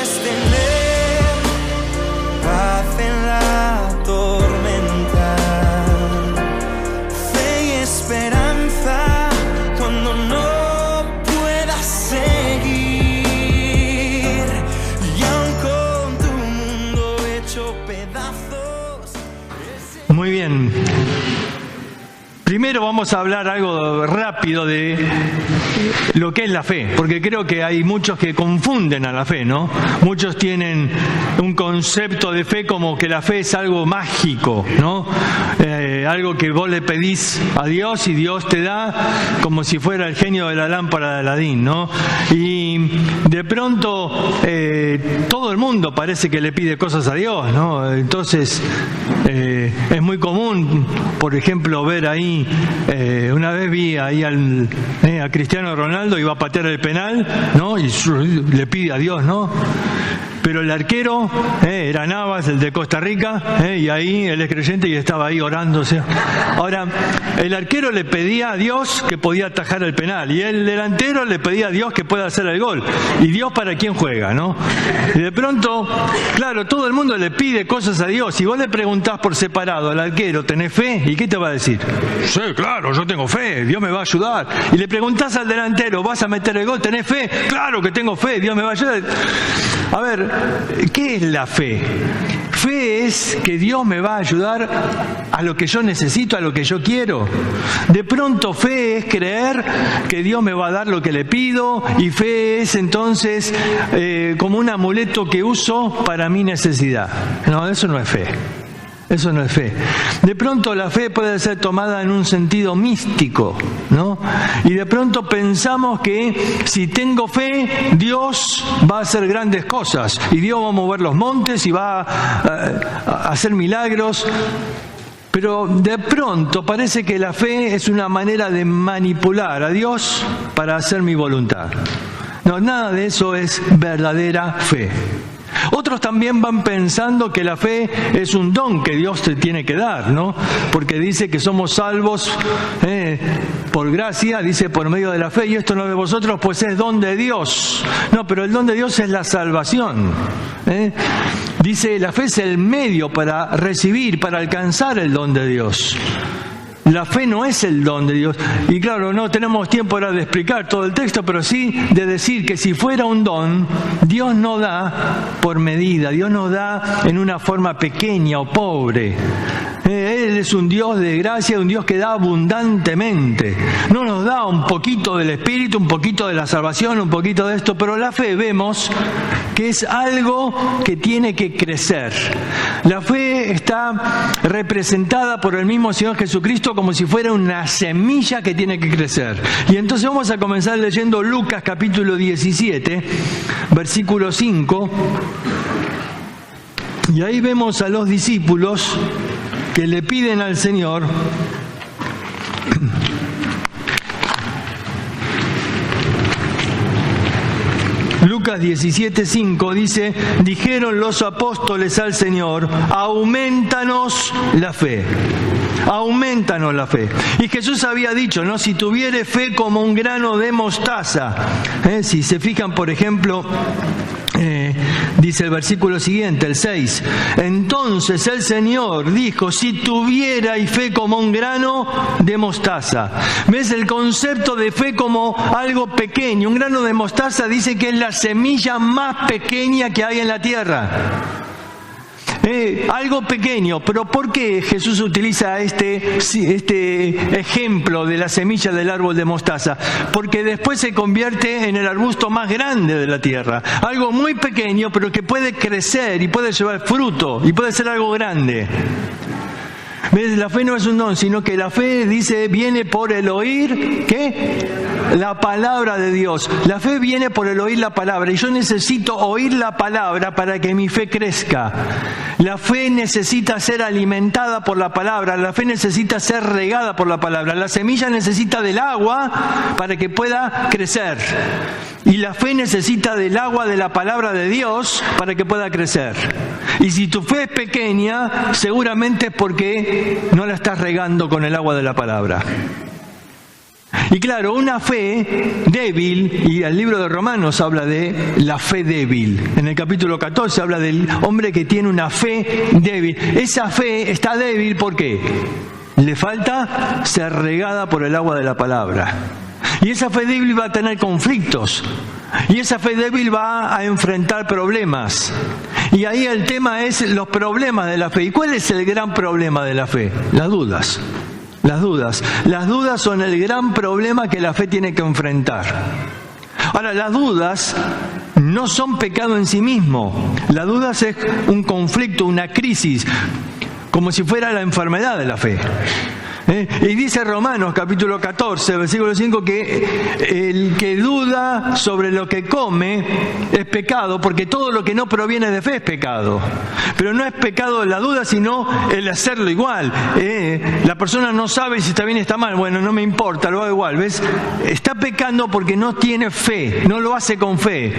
puedes tener paz en la tormenta, fe y esperanza cuando no puedas seguir, y aun con tu mundo hecho pedazos. Muy bien. Primero vamos a hablar algo rápido de lo que es la fe, porque creo que hay muchos que confunden a la fe, ¿no? Muchos tienen un concepto de fe como que la fe es algo mágico, ¿no? Algo que vos le pedís a Dios y Dios te da, como si fuera el genio de la lámpara de Aladín, ¿no? Y de pronto todo el mundo parece que le pide cosas a Dios, ¿no? Entonces es muy común, por ejemplo, ver ahí, una vez vi ahí a Cristiano Ronaldo, iba a patear el penal, ¿no? Y le pide a Dios, ¿no? Pero el arquero era Navas, el de Costa Rica, y ahí él es creyente y estaba ahí orándose. Ahora, el arquero le pedía a Dios que podía atajar el penal, y el delantero le pedía a Dios que pueda hacer el gol. ¿Y Dios para quién juega, no? Y de pronto, claro, todo el mundo le pide cosas a Dios. Si vos le preguntás por separado al arquero, ¿tenés fe? ¿Y qué te va a decir? Sí, claro, yo tengo fe, Dios me va a ayudar. Y le preguntás al delantero, ¿vas a meter el gol? ¿Tenés fe? Claro que tengo fe, Dios me va a ayudar. A ver, ¿qué es la fe? Fe es que Dios me va a ayudar a lo que yo necesito, a lo que yo quiero. De pronto fe es creer que Dios me va a dar lo que le pido, y fe es entonces como un amuleto que uso para mi necesidad. No, eso no es fe. Eso no es fe. De pronto la fe puede ser tomada en un sentido místico, ¿no? Y de pronto pensamos que si tengo fe, Dios va a hacer grandes cosas. Y Dios va a mover los montes y va a hacer milagros. Pero de pronto parece que la fe es una manera de manipular a Dios para hacer mi voluntad. No, nada de eso es verdadera fe. Otros también van pensando que la fe es un don que Dios te tiene que dar, ¿no? Porque dice que somos salvos por gracia, dice por medio de la fe, y esto no de vosotros, pues es don de Dios. No, pero el don de Dios es la salvación. Dice, la fe es el medio para recibir, para alcanzar el don de Dios. La fe no es el don de Dios. Y claro, no tenemos tiempo ahora de explicar todo el texto, pero sí de decir que si fuera un don, Dios no da por medida, Dios no da en una forma pequeña o pobre. Él es un Dios de gracia, un Dios que da abundantemente. No nos da un poquito del Espíritu, un poquito de la salvación, un poquito de esto, pero la fe vemos que es algo que tiene que crecer. La fe está representada por el mismo Señor Jesucristo como si fuera una semilla que tiene que crecer. Y entonces vamos a comenzar leyendo Lucas capítulo 17, versículo 5. Y ahí vemos a los discípulos que le piden al Señor Lucas 17:5 dice, dijeron los apóstoles al Señor, aumentanos la fe. Aumentanos la fe. Y Jesús había dicho, ¿no? Si tuviere fe como un grano de mostaza. Si se fijan, por ejemplo, dice el versículo siguiente, el 6. Entonces el Señor dijo, si tuvierais fe como un grano de mostaza. ¿Ves el concepto de fe como algo pequeño? Un grano de mostaza dice que es la semilla más pequeña que hay en la tierra. Algo pequeño, pero ¿por qué Jesús utiliza este ejemplo de la semilla del árbol de mostaza? Porque después se convierte en el arbusto más grande de la tierra. Algo muy pequeño, pero que puede crecer y puede llevar fruto y puede ser algo grande. ¿Ves? La fe no es un don, sino que la fe, dice, viene por el oír, ¿qué? La palabra de Dios. La fe viene por el oír la palabra, y yo necesito oír la palabra para que mi fe crezca. La fe necesita ser alimentada por la palabra, la fe necesita ser regada por la palabra. La semilla necesita del agua para que pueda crecer. Y la fe necesita del agua de la palabra de Dios para que pueda crecer. Y si tu fe es pequeña, seguramente es porque no la estás regando con el agua de la palabra. Y claro, una fe débil, y el libro de Romanos habla de la fe débil. En el capítulo 14 habla del hombre que tiene una fe débil. Esa fe está débil, ¿por qué? Le falta ser regada por el agua de la palabra. Y esa fe débil va a tener conflictos. Y esa fe débil va a enfrentar problemas. Y ahí el tema es los problemas de la fe. ¿Y cuál es el gran problema de la fe? Las dudas. Las dudas. Las dudas son el gran problema que la fe tiene que enfrentar. Ahora, las dudas no son pecado en sí mismo. Las dudas es un conflicto, una crisis, como si fuera la enfermedad de la fe. Y dice Romanos capítulo 14, versículo 5, que el que duda sobre lo que come es pecado, porque todo lo que no proviene de fe es pecado. Pero no es pecado la duda, sino el hacerlo igual. La persona no sabe si está bien o está mal. Bueno, no me importa, lo hago igual. ¿Ves? Está pecando porque no tiene fe, no lo hace con fe.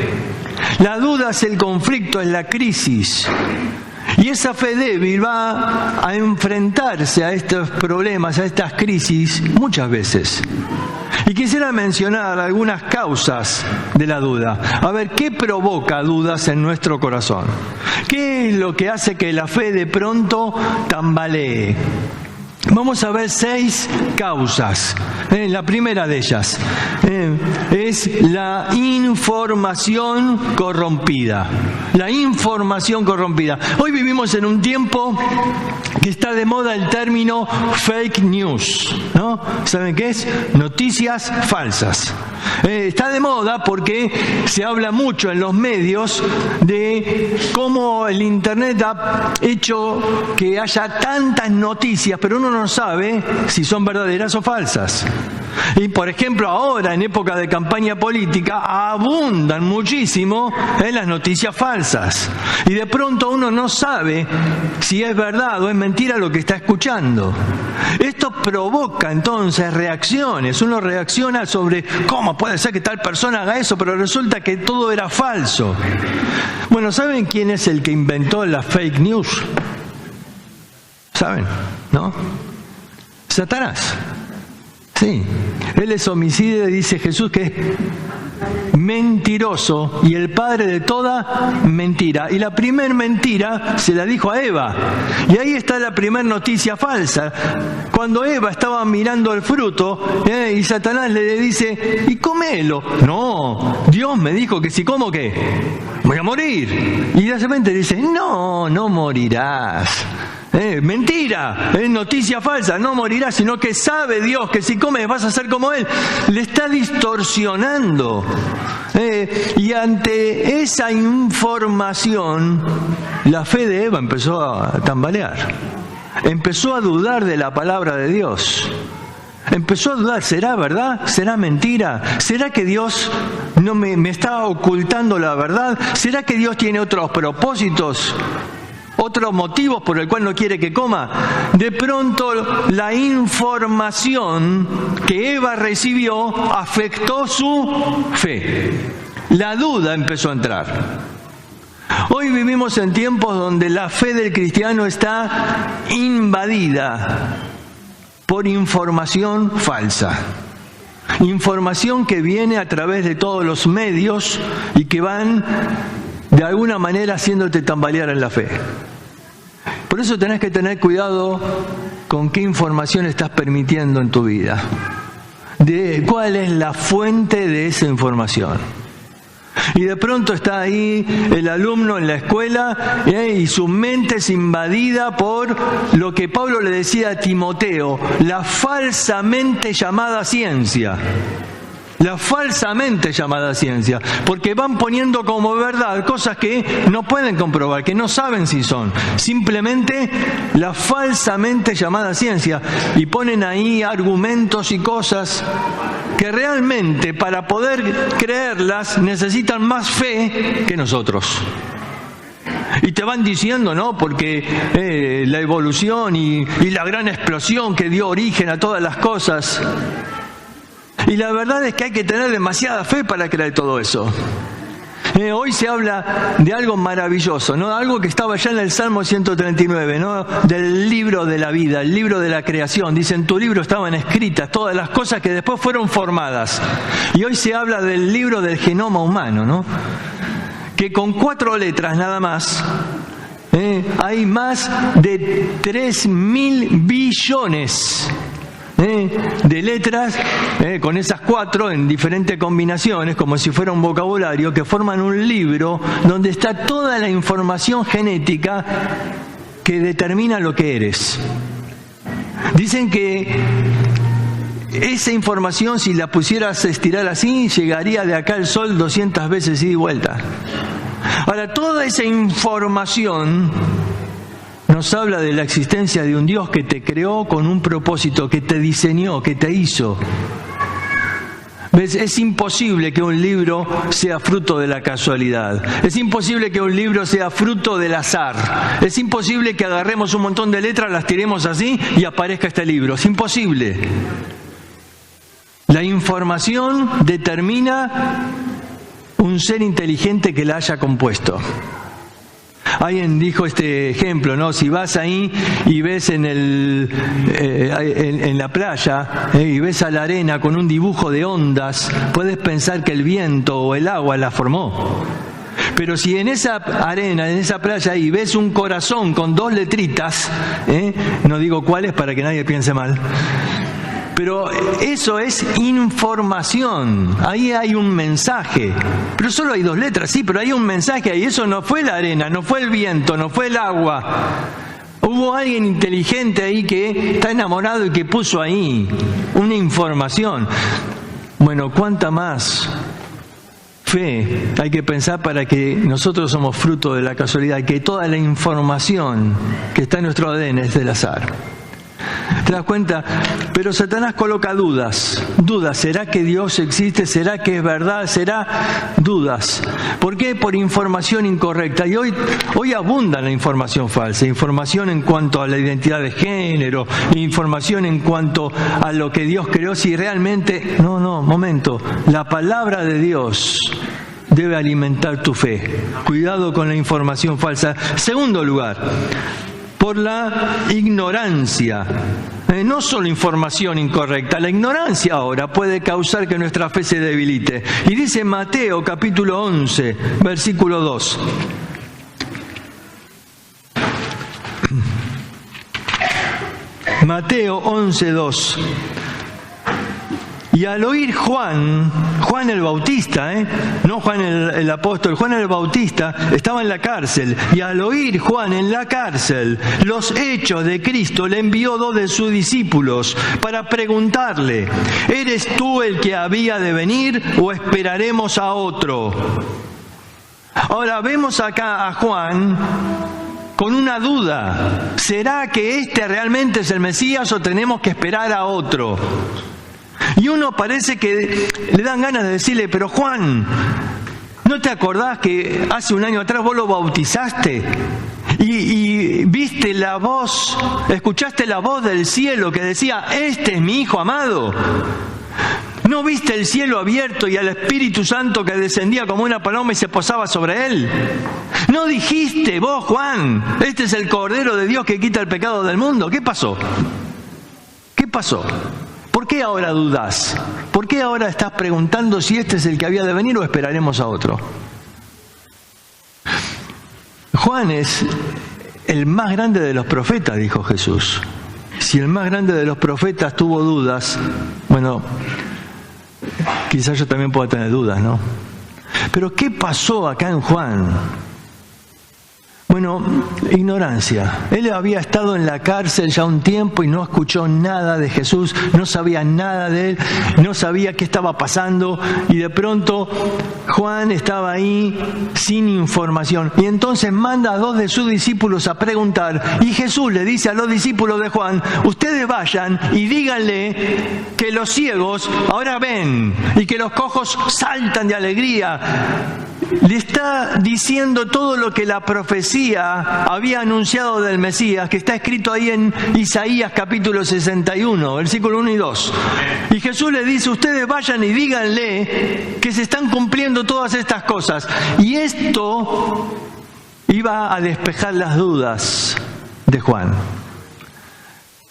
La duda es el conflicto, es la crisis. Y esa fe débil va a enfrentarse a estos problemas, a estas crisis, muchas veces. Y quisiera mencionar algunas causas de la duda. A ver, ¿qué provoca dudas en nuestro corazón? ¿Qué es lo que hace que la fe de pronto tambalee? Vamos a ver 6 causas. La primera de ellas es la información corrompida. La información corrompida. Hoy vivimos en un tiempo que está de moda el término fake news, ¿no? ¿Saben qué es? Noticias falsas. Está de moda porque se habla mucho en los medios de cómo el Internet ha hecho que haya tantas noticias, pero uno no sabe si son verdaderas o falsas. Y por ejemplo ahora en época de campaña política abundan muchísimo las noticias falsas. Y de pronto uno no sabe si es verdad o es mentira lo que está escuchando. Esto provoca entonces reacciones. Uno reacciona sobre cómo puede ser que tal persona haga eso, pero resulta que todo era falso. Bueno, ¿saben quién es el que inventó la fake news? ¿Saben? ¿No? Satanás. Sí. Él es homicida y dice Jesús que es mentiroso y el padre de toda mentira. Y la primer mentira se la dijo a Eva. Y ahí está la primer noticia falsa. Cuando Eva estaba mirando el fruto y Satanás le dice, y comelo. No, Dios me dijo que si como, ¿qué? Voy a morir. Y de repente dice, no morirás. Mentira, es noticia falsa, no morirás, sino que sabe Dios que si comes vas a ser como Él. Le está distorsionando. Y ante esa información, la fe de Eva empezó a tambalear. Empezó a dudar de la palabra de Dios. Empezó a dudar, ¿será verdad? ¿Será mentira? ¿Será que Dios no me está ocultando la verdad? ¿Será que Dios tiene otros propósitos? ¿Otros motivos por el cual no quiere que coma? De pronto la información que Eva recibió afectó su fe. La duda empezó a entrar. Hoy vivimos en tiempos donde la fe del cristiano está invadida por información falsa. Información que viene a través de todos los medios y que van de alguna manera haciéndote tambalear en la fe. Por eso tenés que tener cuidado con qué información estás permitiendo en tu vida. De cuál es la fuente de esa información. Y de pronto está ahí el alumno en la escuela y su mente es invadida por lo que Pablo le decía a Timoteo, la falsamente llamada ciencia. La falsamente llamada ciencia, porque van poniendo como verdad cosas que no pueden comprobar, que no saben si son, simplemente la falsamente llamada ciencia, y ponen ahí argumentos y cosas que realmente para poder creerlas necesitan más fe que nosotros. Y te van diciendo, ¿no? Porque la evolución y la gran explosión que dio origen a todas las cosas. Y la verdad es que hay que tener demasiada fe para creer todo eso. Hoy se habla de algo maravilloso, ¿no? Algo que estaba ya en el Salmo 139, ¿no? Del libro de la vida, el libro de la creación. Dice, en tu libro estaban escritas todas las cosas que después fueron formadas. Y hoy se habla del libro del genoma humano, ¿no? Que con 4 letras nada más, hay más de 3.000 billones de letras, con esas 4 en diferentes combinaciones, como si fuera un vocabulario, que forman un libro donde está toda la información genética que determina lo que eres. Dicen que esa información, si la pusieras a estirar así, llegaría de acá al sol 200 veces ida y vuelta. Ahora, toda esa información nos habla de la existencia de un Dios que te creó con un propósito, que te diseñó, que te hizo. ¿Ves? Es imposible que un libro sea fruto de la casualidad. Es imposible que un libro sea fruto del azar. Es imposible que agarremos un montón de letras, las tiremos así y aparezca este libro. Es imposible. La información determina un ser inteligente que la haya compuesto. Alguien dijo este ejemplo, ¿no? Si vas ahí y ves en la playa y ves a la arena con un dibujo de ondas, puedes pensar que el viento o el agua la formó. Pero si en esa arena, en esa playa ahí ves un corazón con 2 letritas, no digo cuáles para que nadie piense mal, pero eso es información. Ahí hay un mensaje. Pero solo hay 2 letras, sí, pero hay un mensaje ahí. Eso no fue la arena, no fue el viento, no fue el agua. Hubo alguien inteligente ahí que está enamorado y que puso ahí una información. Bueno, ¿cuánta más fe hay que pensar para que nosotros somos fruto de la casualidad? Que toda la información que está en nuestro ADN es del azar. ¿Te das cuenta? Pero Satanás coloca dudas. Dudas. ¿Será que Dios existe? ¿Será que es verdad? ¿Será? Dudas. ¿Por qué? Por información incorrecta. Y hoy abunda la información falsa. Información en cuanto a la identidad de género. Información en cuanto a lo que Dios creó. Si realmente... No, momento. La palabra de Dios debe alimentar tu fe. Cuidado con la información falsa. Segundo lugar, por la ignorancia. No solo información incorrecta, la ignorancia ahora puede causar que nuestra fe se debilite. Y dice Mateo capítulo 11, versículo 2. Mateo 11, 2. Y al oír Juan el Bautista, no Juan el apóstol, Juan el Bautista estaba en la cárcel, y al oír Juan en la cárcel los hechos de Cristo, le envió 2 de sus discípulos para preguntarle, ¿eres tú el que había de venir o esperaremos a otro? Ahora vemos acá a Juan con una duda. ¿Será que este realmente es el Mesías o tenemos que esperar a otro? Y uno parece que le dan ganas de decirle, pero Juan, ¿no te acordás que hace un año atrás vos lo bautizaste? Y viste la voz, escuchaste la voz del cielo que decía, este es mi Hijo amado. ¿No viste el cielo abierto y al Espíritu Santo que descendía como una paloma y se posaba sobre él? ¿No dijiste vos, Juan, este es el Cordero de Dios que quita el pecado del mundo? ¿Qué pasó? ¿Qué pasó? ¿Por qué ahora dudás? ¿Por qué ahora estás preguntando si este es el que había de venir o esperaremos a otro? Juan es el más grande de los profetas, dijo Jesús. Si el más grande de los profetas tuvo dudas, bueno, quizás yo también pueda tener dudas, ¿no? Pero ¿qué pasó acá en Juan? Bueno, ignorancia. Él había estado en la cárcel ya un tiempo y no escuchó nada de Jesús, no sabía nada de él, no sabía qué estaba pasando, y de pronto Juan estaba ahí sin información. Y entonces manda a 2 de sus discípulos a preguntar, y Jesús le dice a los discípulos de Juan, ustedes vayan y díganle que los ciegos ahora ven y que los cojos saltan de alegría. le está diciendo todo lo que la profecía había anunciado del Mesías, que está escrito ahí en Isaías capítulo 61, versículo 1 y 2. Y Jesús le dice, ustedes vayan y díganle que se están cumpliendo todas estas cosas. Y esto iba a despejar las dudas de Juan.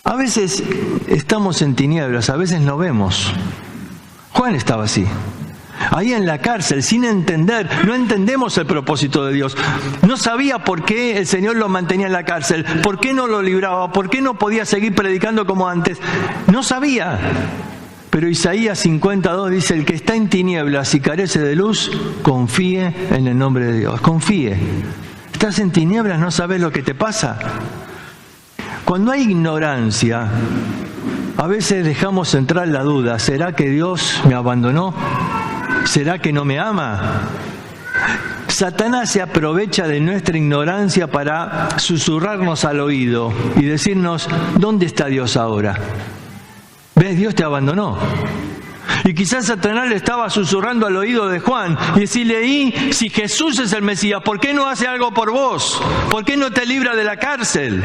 A veces estamos en tinieblas, a veces no vemos. Juan estaba así. Ahí en la cárcel, sin entender, no entendemos el propósito de Dios. No sabía por qué el Señor lo mantenía en la cárcel, por qué no lo libraba, por qué no podía seguir predicando como antes. No sabía. Pero Isaías 52 dice, el que está en tinieblas y carece de luz, confíe en el nombre de Dios. Confíe. ¿Estás en tinieblas? ¿No sabes lo que te pasa? Cuando hay ignorancia, a veces dejamos entrar la duda. ¿Será que Dios me abandonó? ¿Será que no me ama? Satanás se aprovecha de nuestra ignorancia para susurrarnos al oído y decirnos, ¿dónde está Dios ahora? ¿Ves? Dios te abandonó. Y quizás Satanás le estaba susurrando al oído de Juan y decirle, y si Jesús es el Mesías, ¿por qué no hace algo por vos? ¿Por qué no te libra de la cárcel?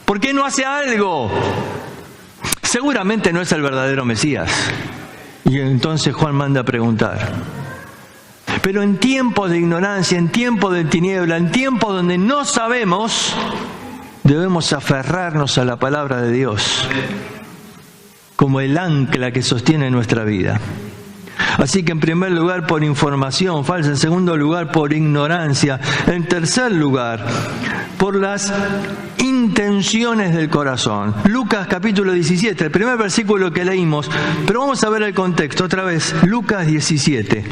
¿Por qué no hace algo? Seguramente no es el verdadero Mesías. Y entonces Juan manda a preguntar. Pero en tiempos de ignorancia, en tiempos de tiniebla, en tiempos donde no sabemos, debemos aferrarnos a la palabra de Dios como el ancla que sostiene nuestra vida. Así que en primer lugar por información falsa, en segundo lugar por ignorancia, en tercer lugar por las intenciones del corazón. Lucas capítulo 17, el primer versículo que leímos, pero vamos a ver el contexto otra vez. Lucas 17.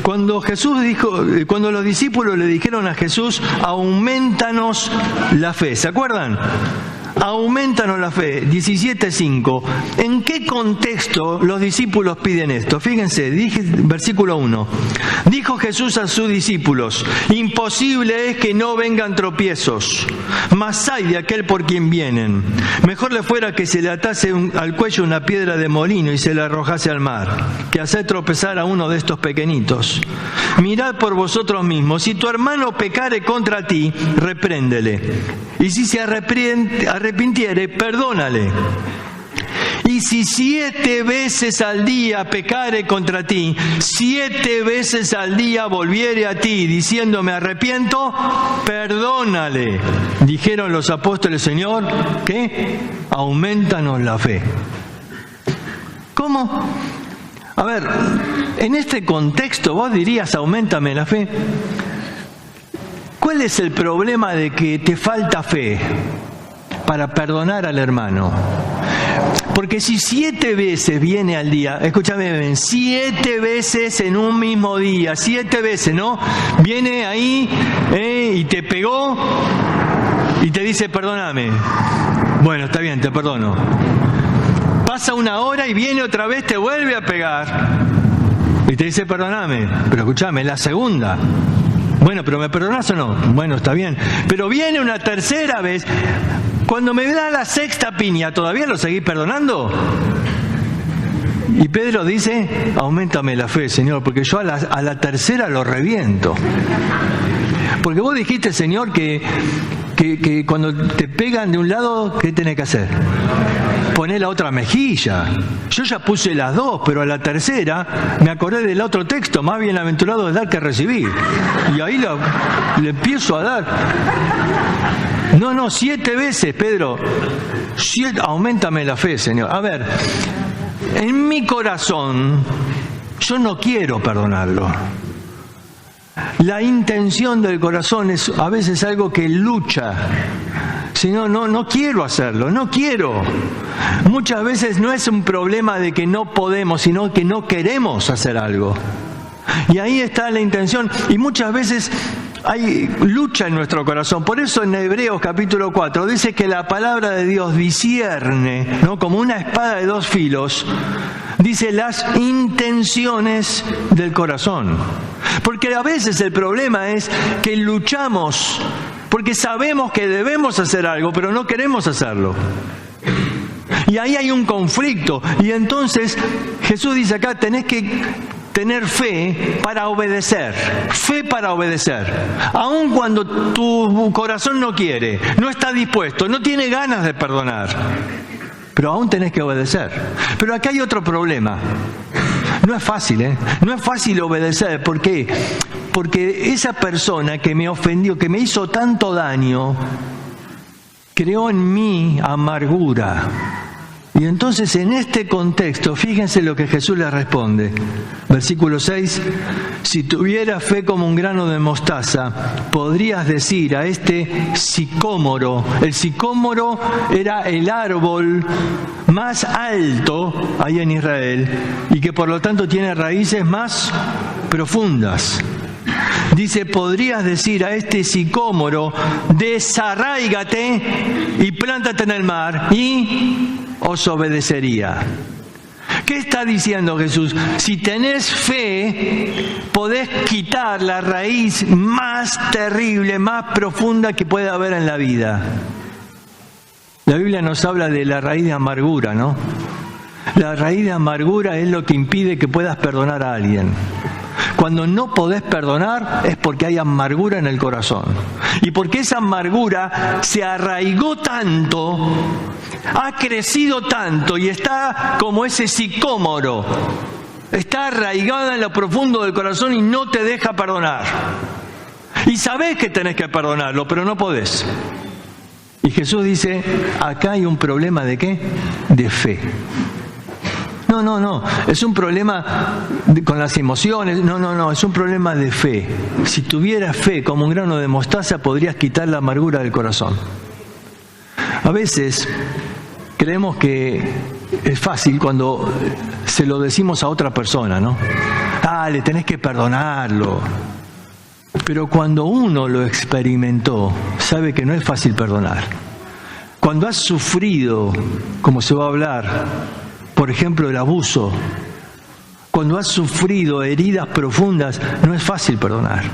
Cuando los discípulos le dijeron a Jesús, aumentanos la fe, ¿se acuerdan? Aumentanos la fe, 17:5. ¿En qué contexto los discípulos piden esto? Fíjense, versículo 1. Dijo Jesús a sus discípulos, imposible es que no vengan tropiezos, mas hay de aquel por quien vienen. Mejor le fuera que se le atase al cuello una piedra de molino y se la arrojase al mar, que hacer tropezar a uno de estos pequeñitos. Mirad por vosotros mismos, si tu hermano pecare contra ti, repréndele. Y si se arrepintiere, perdónale. Y si 7 veces al día pecare contra ti, 7 veces al día volviere a ti, diciendo me arrepiento, perdónale. Dijeron los apóstoles, Señor, ¿qué? Aumentanos la fe. ¿Cómo? A ver, en este contexto vos dirías, auméntame la fe. ¿Cuál es el problema de que te falta fe para perdonar al hermano? Porque si 7 veces viene al día, escúchame bien, 7 veces en un mismo día, 7 veces, ¿no? Viene ahí y te pegó y te dice, perdóname. Bueno, está bien, te perdono. Pasa 1 hora y viene otra vez, te vuelve a pegar y te dice, perdóname. Pero escúchame, la segunda. Bueno, pero ¿me perdonás o no? Bueno, está bien. Pero viene una tercera vez. Cuando me da la 6ª piña, ¿todavía lo seguís perdonando? Y Pedro dice, auméntame la fe, Señor, porque yo a la tercera lo reviento. Porque vos dijiste, Señor, que cuando te pegan de un lado, ¿qué tenés que hacer? Poner la otra mejilla. Yo ya puse las 2, pero a la tercera me acordé del otro texto, más bienaventurado es dar que recibir. Y ahí le empiezo a dar. No, 7 veces, Pedro. Auméntame la fe, Señor. A ver, en mi corazón, yo no quiero perdonarlo. La intención del corazón es a veces algo que lucha. Si no quiero hacerlo, no quiero. Muchas veces no es un problema de que no podemos, sino que no queremos hacer algo. Y ahí está la intención. Y muchas veces hay lucha en nuestro corazón. Por eso en Hebreos capítulo 4 dice que la palabra de Dios discierne, ¿no? Como una espada de 2 filos. Dice las intenciones del corazón. Porque a veces el problema es que luchamos porque sabemos que debemos hacer algo, pero no queremos hacerlo. Y ahí hay un conflicto. Y entonces Jesús dice acá, tenés que tener fe para obedecer. Fe para obedecer. Aun cuando tu corazón no quiere, no está dispuesto, no tiene ganas de perdonar. Pero aún tenés que obedecer. Pero acá hay otro problema. No es fácil, ¿eh? No es fácil obedecer. ¿Por qué? Porque esa persona que me ofendió, que me hizo tanto daño, creó en mí amargura. Y entonces en este contexto, fíjense lo que Jesús le responde. Versículo 6, si tuvieras fe como un grano de mostaza, podrías decir a este sicómoro. El sicómoro era el árbol más alto ahí en Israel y que por lo tanto tiene raíces más profundas. Dice, podrías decir a este sicómoro, desarráigate y plántate en el mar, y os obedecería. ¿Qué está diciendo Jesús? Si tenés fe, podés quitar la raíz más terrible, más profunda que pueda haber en la vida. La Biblia nos habla de la raíz de amargura, ¿no? La raíz de amargura es lo que impide que puedas perdonar a alguien. Cuando no podés perdonar es porque hay amargura en el corazón. Y porque esa amargura se arraigó tanto, ha crecido tanto y está como ese sicómoro. Está arraigada en lo profundo del corazón y no te deja perdonar. Y sabés que tenés que perdonarlo, pero no podés. Y Jesús dice, acá hay un problema ¿de qué? De fe. No, es un problema con las emociones, no, es un problema de fe. Si tuvieras fe como un grano de mostaza, podrías quitar la amargura del corazón. A veces creemos que es fácil cuando se lo decimos a otra persona, ¿no? Le tenés que perdonarlo. Pero cuando uno lo experimentó, sabe que no es fácil perdonar. Cuando has sufrido, como se va a hablar, por ejemplo, el abuso, cuando has sufrido heridas profundas, no es fácil perdonar.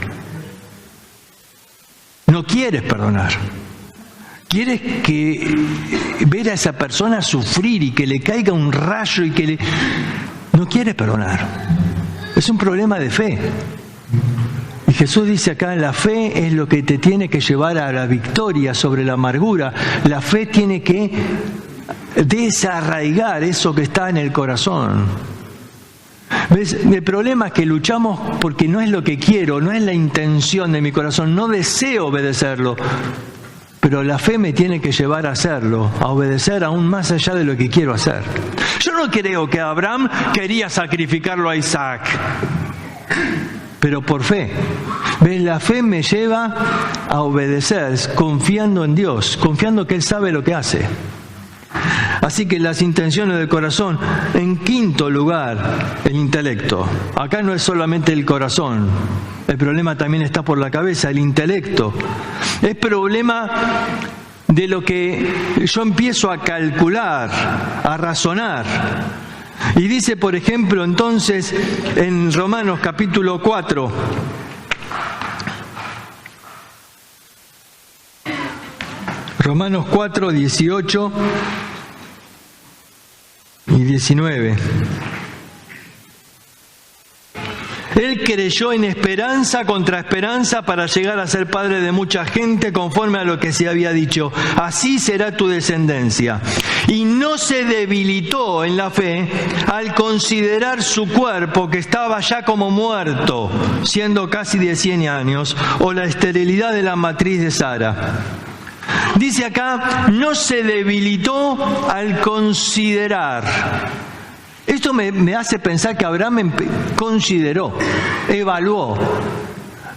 No quieres perdonar. Quieres ver a esa persona sufrir y que le caiga un rayo y que no quieres perdonar. Es un problema de fe. Y Jesús dice acá, la fe es lo que te tiene que llevar a la victoria sobre la amargura. La fe tiene que desarraigar eso que está en el corazón. ¿Ves? El problema es que luchamos porque no es lo que quiero, no es la intención de mi corazón, no deseo obedecerlo, pero la fe me tiene que llevar a hacerlo, a obedecer aún más allá de lo que quiero hacer. Yo no creo que Abraham quería sacrificarlo a Isaac, pero por fe. ¿Ves? La fe me lleva a obedecer, confiando en Dios, confiando que Él sabe lo que hace. Así que las intenciones del corazón. En quinto lugar, el intelecto. Acá no es solamente el corazón, el problema también está por la cabeza, el intelecto. Es problema de lo que yo empiezo a calcular, a razonar. Y dice, por ejemplo, entonces, en Romanos capítulo 4, Romanos 4, 18 y 19. Él creyó en esperanza contra esperanza para llegar a ser padre de mucha gente, conforme a lo que se había dicho. Así será tu descendencia. Y no se debilitó en la fe al considerar su cuerpo, que estaba ya como muerto, siendo casi de 100 años, o la esterilidad de la matriz de Sara. Dice acá, no se debilitó al considerar. Esto me hace pensar que Abraham consideró, evaluó,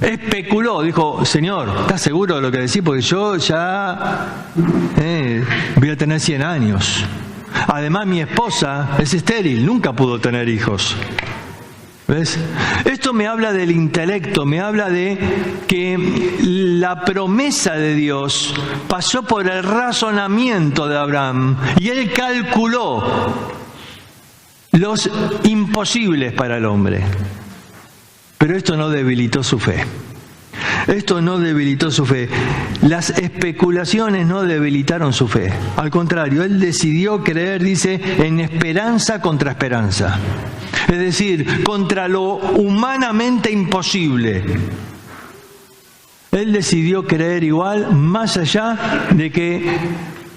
especuló. Dijo, Señor, ¿estás seguro de lo que decís? Porque yo ya voy a tener 100 años. Además, mi esposa es estéril, nunca pudo tener hijos. ¿Ves? Esto me habla del intelecto, me habla de que la promesa de Dios pasó por el razonamiento de Abraham y él calculó los imposibles para el hombre. Pero esto no debilitó su fe. Esto no debilitó su fe. Las especulaciones no debilitaron su fe. Al contrario, él decidió creer, dice, en esperanza contra esperanza. Es decir, contra lo humanamente imposible. Él decidió creer igual, más allá de que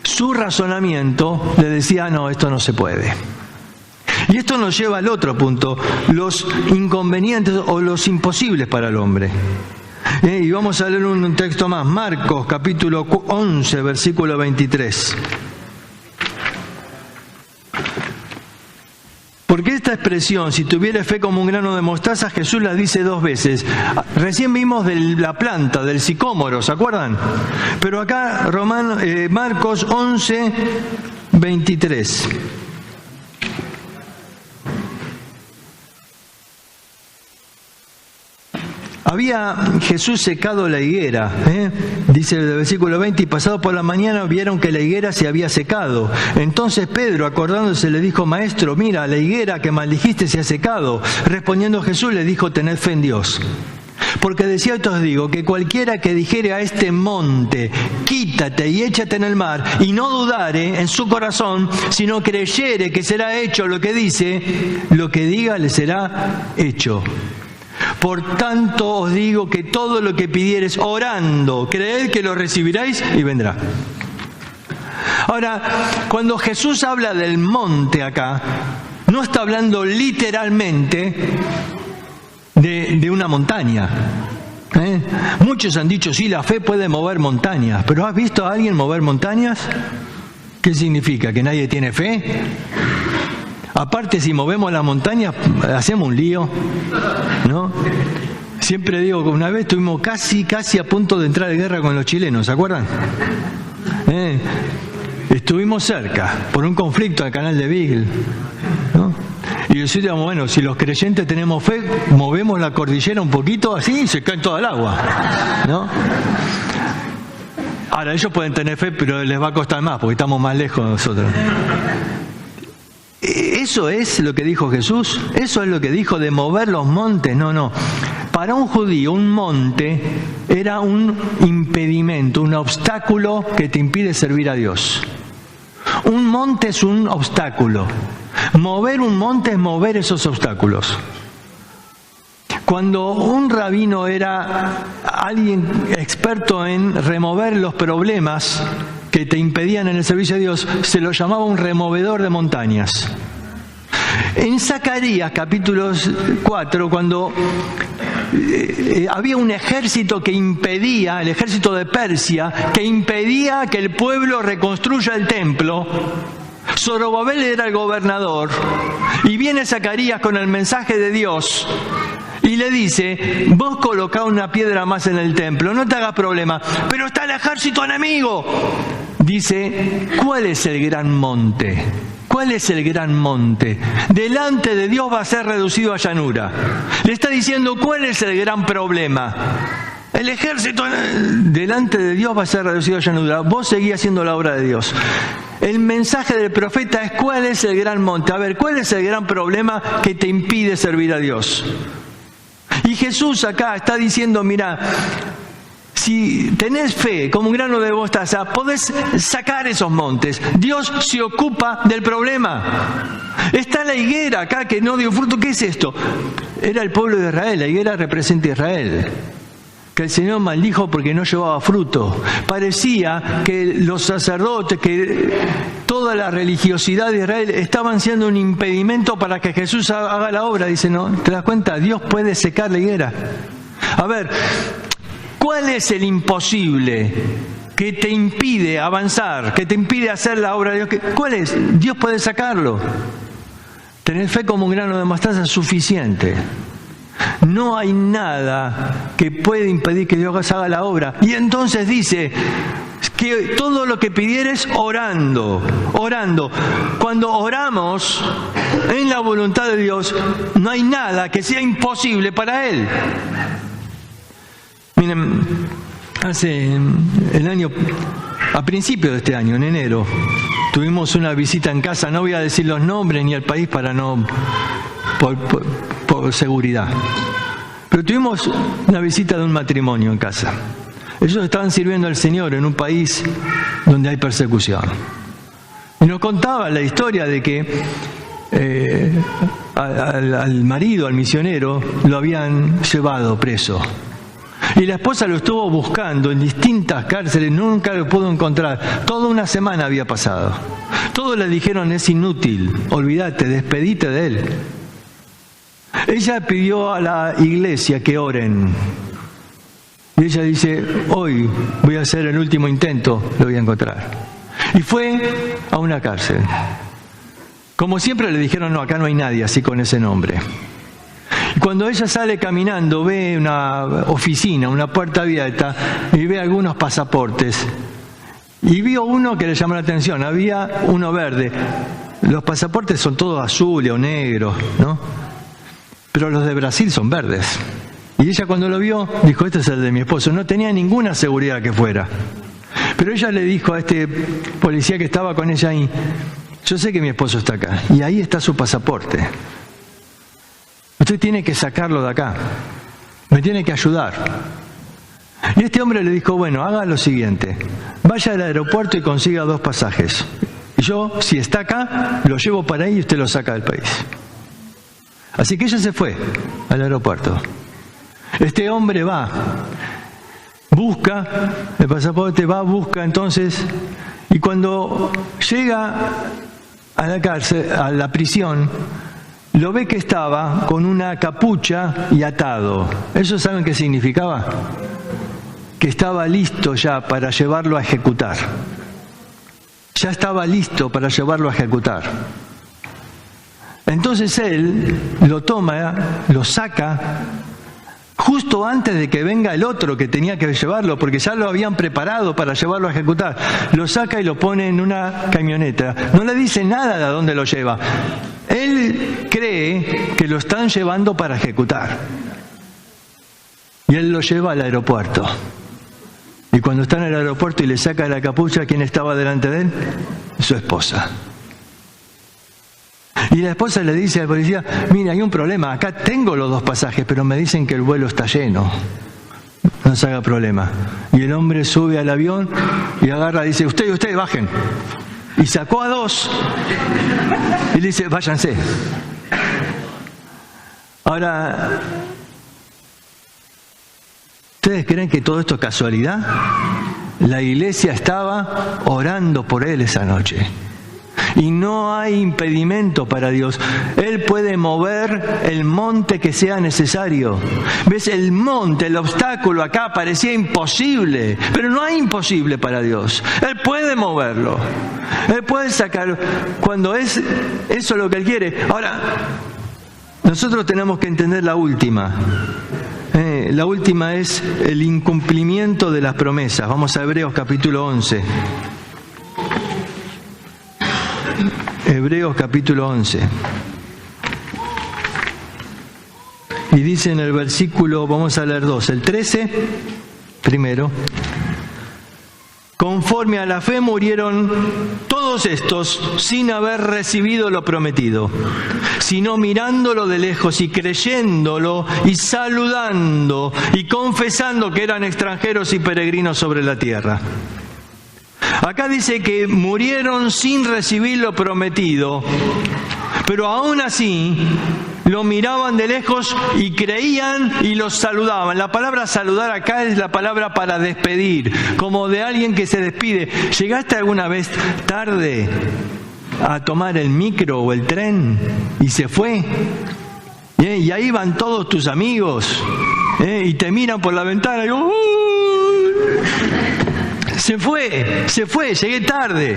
su razonamiento le decía, no, esto no se puede. Y esto nos lleva al otro punto, los inconvenientes o los imposibles para el hombre. Y vamos a leer un texto más, Marcos capítulo 11, versículo 23. Porque esta expresión, si tuviera fe como un grano de mostaza, Jesús la dice 2 veces. Recién vimos de la planta, del sicómoro, ¿se acuerdan? Pero acá Marcos 11, 23. Había Jesús secado la higuera, dice el versículo 20, y pasado por la mañana vieron que la higuera se había secado. Entonces Pedro, acordándose, le dijo, Maestro, mira, la higuera que maldijiste se ha secado. Respondiendo Jesús le dijo, tened fe en Dios. Porque de cierto os digo que cualquiera que dijere a este monte, quítate y échate en el mar, y no dudare en su corazón, sino creyere que será hecho lo que dice, lo que diga le será hecho. Por tanto os digo que todo lo que pidiereis orando, creed que lo recibiréis y vendrá. Ahora, cuando Jesús habla del monte acá, no está hablando literalmente de una montaña. Muchos han dicho, sí, la fe puede mover montañas, pero ¿has visto a alguien mover montañas? ¿Qué significa? ¿Que nadie tiene fe? Aparte, si movemos las montañas, hacemos un lío, ¿no? Siempre digo que una vez estuvimos casi a punto de entrar en guerra con los chilenos, ¿se acuerdan? Estuvimos cerca, por un conflicto al canal de Beagle, ¿no? Y decíamos, bueno, si los creyentes tenemos fe, movemos la cordillera un poquito así y se cae toda el agua, ¿no? Ahora, ellos pueden tener fe, pero les va a costar más, porque estamos más lejos de nosotros. ¿Eso es lo que dijo Jesús? ¿Eso es lo que dijo de mover los montes? No. Para un judío, un monte era un impedimento, un obstáculo que te impide servir a Dios. Un monte es un obstáculo. Mover un monte es mover esos obstáculos. Cuando un rabino era alguien experto en remover los problemas que te impedían en el servicio a Dios, se lo llamaba un removedor de montañas. En Zacarías capítulo 4, cuando había un ejército que impedía, el ejército de Persia, que impedía que el pueblo reconstruya el templo, Zorobabel era el gobernador, y viene Zacarías con el mensaje de Dios y le dice, vos colocá una piedra más en el templo, no te hagas problema, pero está el ejército enemigo. Dice, ¿cuál es el gran monte? ¿Cuál es el gran monte? Delante de Dios va a ser reducido a llanura. Le está diciendo, ¿cuál es el gran problema? El ejército delante de Dios va a ser reducido a llanura. Vos seguís haciendo la obra de Dios. El mensaje del profeta es, ¿cuál es el gran monte? A ver, ¿cuál es el gran problema que te impide servir a Dios? Y Jesús acá está diciendo, mira, si tenés fe como un grano de mostaza, podés sacar esos montes. Dios se ocupa del problema. Está la higuera acá que no dio fruto. ¿Qué es esto? Era el pueblo de Israel. La higuera representa a Israel, que el Señor maldijo porque no llevaba fruto. Parecía que los sacerdotes, que toda la religiosidad de Israel estaban siendo un impedimento para que Jesús haga la obra. Dice, no, ¿te das cuenta? Dios puede secar la higuera. A ver, ¿cuál es el imposible que te impide avanzar, que te impide hacer la obra de Dios? ¿Cuál es? Dios puede sacarlo. Tener fe como un grano de mostaza es suficiente. No hay nada que pueda impedir que Dios haga la obra. Y entonces dice que todo lo que pidieres orando. Cuando oramos en la voluntad de Dios, no hay nada que sea imposible para Él. Miren, a principios de este año, en enero, tuvimos una visita en casa. No voy a decir los nombres ni el país para no... por seguridad. Pero tuvimos una visita de un matrimonio en casa. Ellos estaban sirviendo al Señor en un país donde hay persecución. Y nos contaba la historia de que al marido, al misionero, lo habían llevado preso. Y la esposa lo estuvo buscando en distintas cárceles, nunca lo pudo encontrar. Toda una semana había pasado. Todos le dijeron: es inútil, olvídate, despedite de él. Ella pidió a la iglesia que oren. Y ella dice: hoy voy a hacer el último intento, lo voy a encontrar. Y fue a una cárcel. Como siempre le dijeron: no, acá no hay nadie así con ese nombre. Y cuando ella sale caminando, ve una oficina, una puerta abierta, y ve algunos pasaportes. Y vio uno que le llamó la atención, había uno verde. Los pasaportes son todos azules o negros, ¿no? Pero los de Brasil son verdes. Y ella cuando lo vio, dijo: este es el de mi esposo. No tenía ninguna seguridad que fuera. Pero ella le dijo a este policía que estaba con ella ahí: yo sé que mi esposo está acá, y ahí está su pasaporte. Usted tiene que sacarlo de acá. Me tiene que ayudar. Y este hombre le dijo: bueno, haga lo siguiente. Vaya al aeropuerto y consiga 2 pasajes. Y yo, si está acá, lo llevo para ahí y usted lo saca del país. Así que ella se fue al aeropuerto. Este hombre va, busca el pasaporte, busca entonces, y cuando llega a la cárcel, a la prisión, lo ve que estaba con una capucha y atado. ¿Eso saben qué significaba? Que estaba listo ya para llevarlo a ejecutar. Ya estaba listo para llevarlo a ejecutar. Entonces él lo toma, lo saca, justo antes de que venga el otro que tenía que llevarlo, porque ya lo habían preparado para llevarlo a ejecutar. Lo saca y lo pone en una camioneta. No le dice nada de a dónde lo lleva. Él cree que lo están llevando para ejecutar. Y él lo lleva al aeropuerto. Y cuando está en el aeropuerto y le saca la capucha, ¿quién estaba delante de él? Su esposa. Y la esposa le dice al policía: mira, hay un problema, acá tengo los 2 pasajes, pero me dicen que el vuelo está lleno. No se haga problema. Y el hombre sube al avión y agarra y dice: ustedes bajen. Y sacó a 2 y le dice: váyanse. Ahora, ¿ustedes creen que todo esto es casualidad? La iglesia estaba orando por él esa noche. Y no hay impedimento para Dios. Él puede mover el monte que sea necesario. ¿Ves? El monte, el obstáculo acá parecía imposible, pero no hay imposible para Dios. Él puede moverlo. Él puede sacarlo cuando es eso lo que Él quiere. Ahora, nosotros tenemos que entender la última. La última es el incumplimiento de las promesas. Vamos a Hebreos capítulo 11. Hebreos capítulo 11. Y dice en el versículo, vamos a leer 2, el 13, primero: conforme a la fe murieron todos estos sin haber recibido lo prometido, sino mirándolo de lejos y creyéndolo y saludando y confesando que eran extranjeros y peregrinos sobre la tierra. Acá dice que murieron sin recibir lo prometido, pero aún así lo miraban de lejos y creían y los saludaban. La palabra saludar acá es la palabra para despedir, como de alguien que se despide. ¿Llegaste alguna vez tarde a tomar el micro o el tren y se fue? Y ahí van todos tus amigos y te miran por la ventana y se fue, llegué tarde.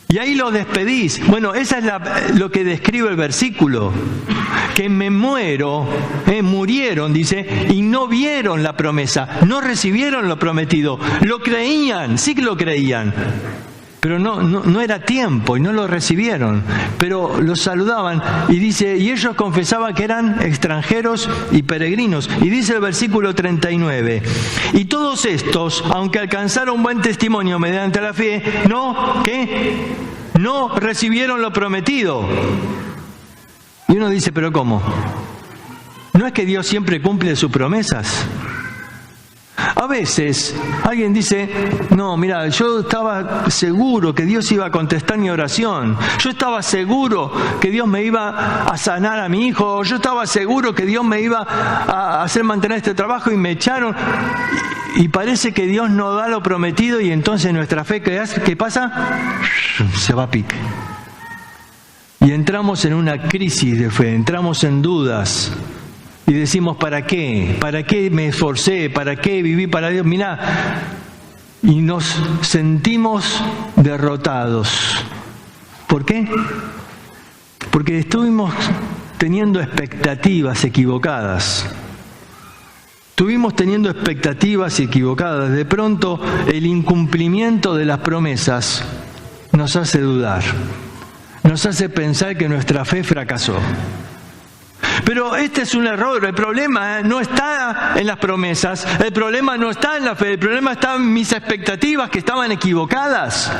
Y ahí lo despedís. Bueno, esa es lo que describe el versículo. Que me muero, murieron, dice, y no vieron la promesa, no recibieron lo prometido. Lo creían, sí que lo creían. Pero no era tiempo y no lo recibieron. Pero los saludaban y dice, y ellos confesaban que eran extranjeros y peregrinos. Y dice el versículo 39, y todos estos, aunque alcanzaron buen testimonio mediante la fe, no recibieron lo prometido. Y uno dice, ¿pero cómo? ¿No es que Dios siempre cumple sus promesas? A veces alguien dice, no, mira, yo estaba seguro que Dios iba a contestar mi oración. Yo estaba seguro que Dios me iba a sanar a mi hijo. Yo estaba seguro que Dios me iba a hacer mantener este trabajo y me echaron. Y parece que Dios no da lo prometido y entonces nuestra fe, ¿qué pasa? Se va a pique. Y entramos en una crisis de fe, entramos en dudas. Y decimos, ¿para qué? ¿Para qué me esforcé? ¿Para qué viví para Dios? Mirá, y nos sentimos derrotados. ¿Por qué? Porque estuvimos teniendo expectativas equivocadas. Estuvimos teniendo expectativas equivocadas. De pronto, el incumplimiento de las promesas nos hace dudar. Nos hace pensar que nuestra fe fracasó. Pero este es un error. El problema no está en las promesas, el problema no está en la fe, el problema está en mis expectativas que estaban equivocadas.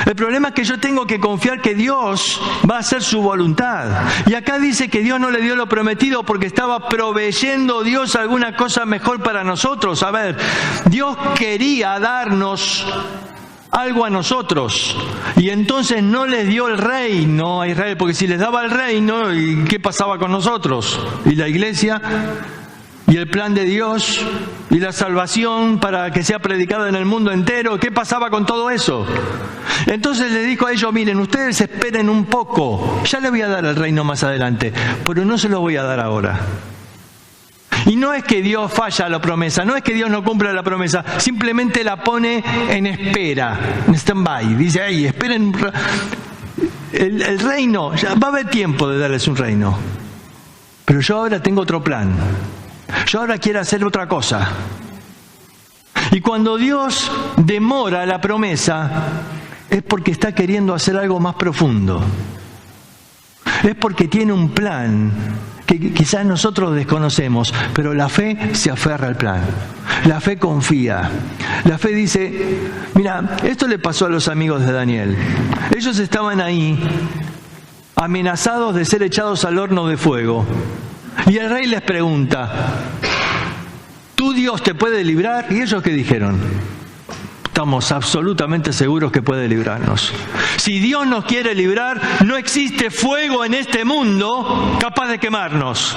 El problema es que yo tengo que confiar que Dios va a hacer su voluntad. Y acá dice que Dios no le dio lo prometido porque estaba proveyendo Dios alguna cosa mejor para nosotros. A ver, Dios quería darnos algo a nosotros, y entonces no les dio el reino a Israel, porque si les daba el reino, ¿y qué pasaba con nosotros? Y la iglesia, y el plan de Dios, y la salvación para que sea predicada en el mundo entero, ¿qué pasaba con todo eso? Entonces les dijo a ellos, miren, ustedes esperen un poco, ya les voy a dar el reino más adelante, pero no se lo voy a dar ahora. Y no es que Dios falla la promesa, no es que Dios no cumpla la promesa, simplemente la pone en espera, en stand-by. Dice, ay, esperen, el reino, ya va a haber tiempo de darles un reino. Pero yo ahora tengo otro plan, yo ahora quiero hacer otra cosa. Y cuando Dios demora la promesa, es porque está queriendo hacer algo más profundo. Es porque tiene un plan que quizás nosotros desconocemos, pero la fe se aferra al plan. La fe confía. La fe dice, mira, esto le pasó a los amigos de Daniel. Ellos estaban ahí, amenazados de ser echados al horno de fuego. Y el rey les pregunta, ¿tu Dios te puede librar? ¿Y ellos qué dijeron? Estamos absolutamente seguros que puede librarnos. Si Dios nos quiere librar, no existe fuego en este mundo capaz de quemarnos.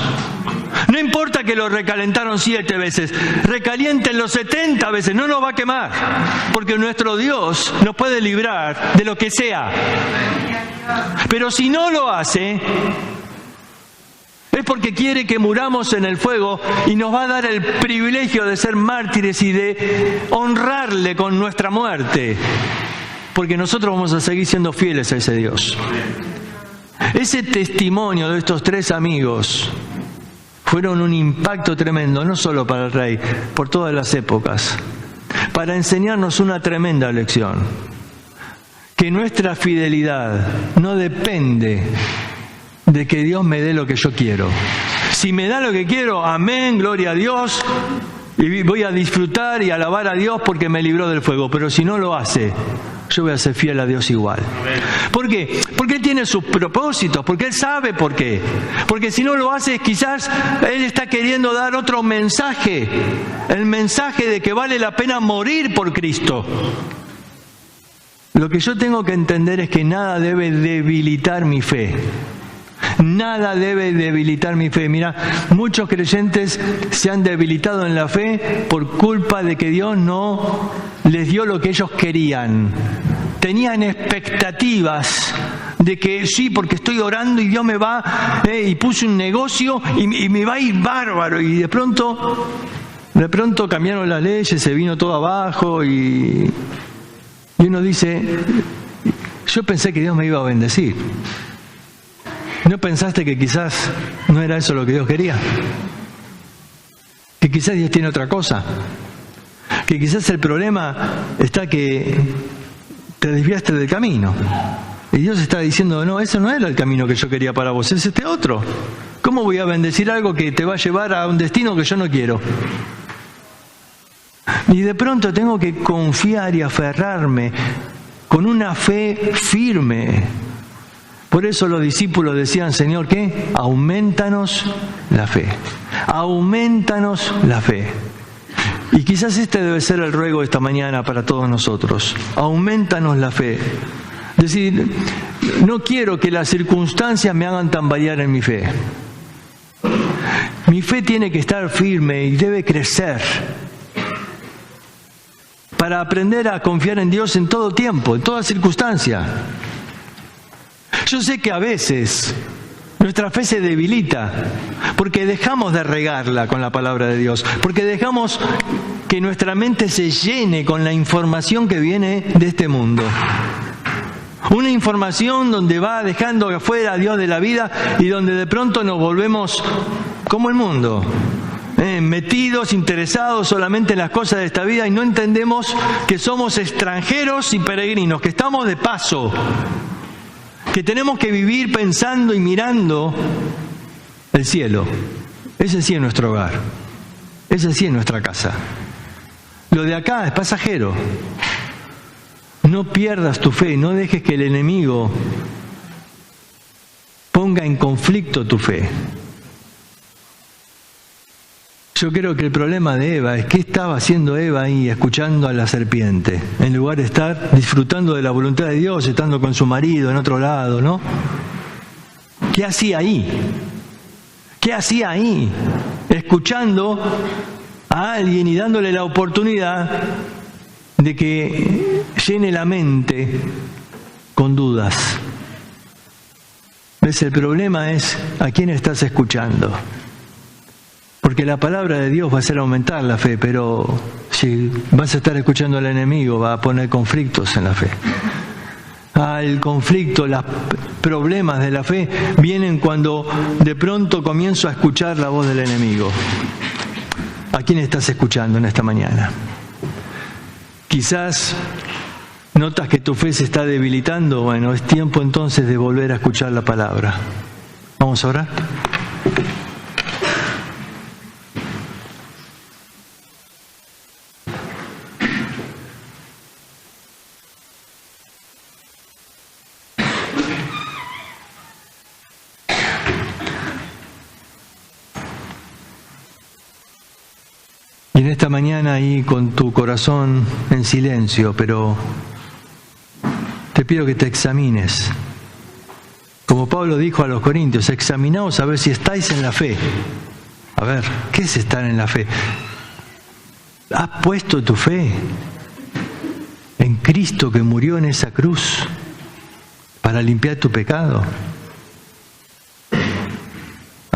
No importa que lo recalentaron 7 veces, recaliéntenlo 70 veces, no nos va a quemar, porque nuestro Dios nos puede librar de lo que sea. Pero si no lo hace, es porque quiere que muramos en el fuego y nos va a dar el privilegio de ser mártires y de honrarle con nuestra muerte. Porque nosotros vamos a seguir siendo fieles a ese Dios. Ese testimonio de estos 3 amigos fueron un impacto tremendo, no solo para el rey, por todas las épocas, para enseñarnos una tremenda lección. Que nuestra fidelidad no depende de que Dios me dé lo que yo quiero. Si me da lo que quiero, amén, gloria a Dios, y voy a disfrutar y alabar a Dios porque me libró del fuego. Pero si no lo hace, yo voy a ser fiel a Dios igual. ¿Por qué? Porque Él tiene sus propósitos, porque Él sabe por qué. Porque si no lo hace, quizás Él está queriendo dar otro mensaje, el mensaje de que vale la pena morir por Cristo. Lo que yo tengo que entender es que nada debe debilitar mi fe. Nada debe debilitar mi fe. Mira, muchos creyentes se han debilitado en la fe por culpa de que Dios no les dio lo que ellos querían. Tenían expectativas de que sí, porque estoy orando y Dios me va, y puse un negocio y me va a ir bárbaro. Y de pronto cambiaron las leyes, se vino todo abajo y uno dice, yo pensé que Dios me iba a bendecir. ¿No pensaste que quizás no era eso lo que Dios quería? Que quizás Dios tiene otra cosa. Que quizás el problema está que te desviaste del camino. Y Dios está diciendo, no, ese no era el camino que yo quería para vos, es este otro. ¿Cómo voy a bendecir algo que te va a llevar a un destino que yo no quiero? Y de pronto tengo que confiar y aferrarme con una fe firme. Por eso los discípulos decían, Señor, ¿qué? Aumentanos la fe. Aumentanos la fe. Y quizás este debe ser el ruego de esta mañana para todos nosotros. Aumentanos la fe. Es decir, no quiero que las circunstancias me hagan tambalear en mi fe. Mi fe tiene que estar firme y debe crecer para aprender a confiar en Dios en todo tiempo, en toda circunstancia. Yo sé que a veces nuestra fe se debilita porque dejamos de regarla con la palabra de Dios, porque dejamos que nuestra mente se llene con la información que viene de este mundo. Una información donde va dejando afuera a Dios de la vida y donde de pronto nos volvemos como el mundo, metidos, interesados solamente en las cosas de esta vida y no entendemos que somos extranjeros y peregrinos, que estamos de paso, que tenemos que vivir pensando y mirando el cielo. Ese sí es nuestro hogar, ese sí es nuestra casa. Lo de acá es pasajero. No pierdas tu fe, no dejes que el enemigo ponga en conflicto tu fe. Yo creo que el problema de Eva es qué estaba haciendo Eva ahí escuchando a la serpiente, en lugar de estar disfrutando de la voluntad de Dios, estando con su marido en otro lado, ¿no? ¿Qué hacía ahí? ¿Qué hacía ahí? Escuchando a alguien y dándole la oportunidad de que llene la mente con dudas. ¿Ves? El problema es a quién estás escuchando. Porque la palabra de Dios va a hacer aumentar la fe, pero si vas a estar escuchando al enemigo, va a poner conflictos en la fe. El conflicto, los problemas de la fe vienen cuando de pronto comienzo a escuchar la voz del enemigo. ¿A quién estás escuchando en esta mañana? Quizás notas que tu fe se está debilitando. Bueno, es tiempo entonces de volver a escuchar la palabra. ¿Vamos a orar? Y en esta mañana ahí con tu corazón en silencio, pero te pido que te examines. Como Pablo dijo a los Corintios, examinaos a ver si estáis en la fe. A ver, ¿qué es estar en la fe? ¿Has puesto tu fe en Cristo que murió en esa cruz para limpiar tu pecado?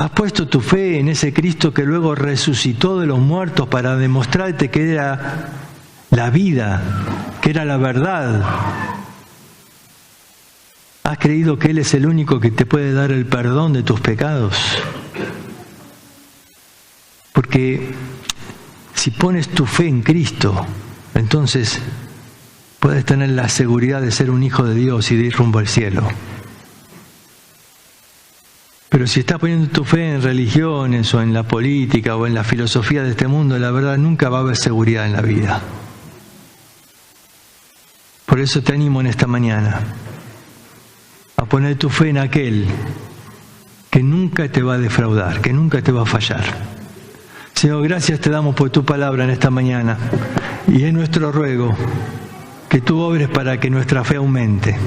¿Has puesto tu fe en ese Cristo que luego resucitó de los muertos para demostrarte que era la vida, que era la verdad? ¿Has creído que Él es el único que te puede dar el perdón de tus pecados? Porque si pones tu fe en Cristo, entonces puedes tener la seguridad de ser un hijo de Dios y de ir rumbo al cielo. Pero si estás poniendo tu fe en religiones o en la política o en la filosofía de este mundo, la verdad nunca va a haber seguridad en la vida. Por eso te animo en esta mañana a poner tu fe en aquel que nunca te va a defraudar, que nunca te va a fallar. Señor, gracias te damos por tu palabra en esta mañana y es nuestro ruego que tú obres para que nuestra fe aumente.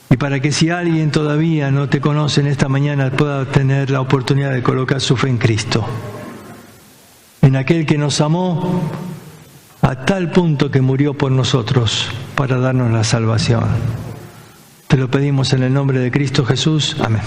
Y para que si alguien todavía no te conoce en esta mañana pueda tener la oportunidad de colocar su fe en Cristo, en aquel que nos amó a tal punto que murió por nosotros para darnos la salvación. Te lo pedimos en el nombre de Cristo Jesús. Amén.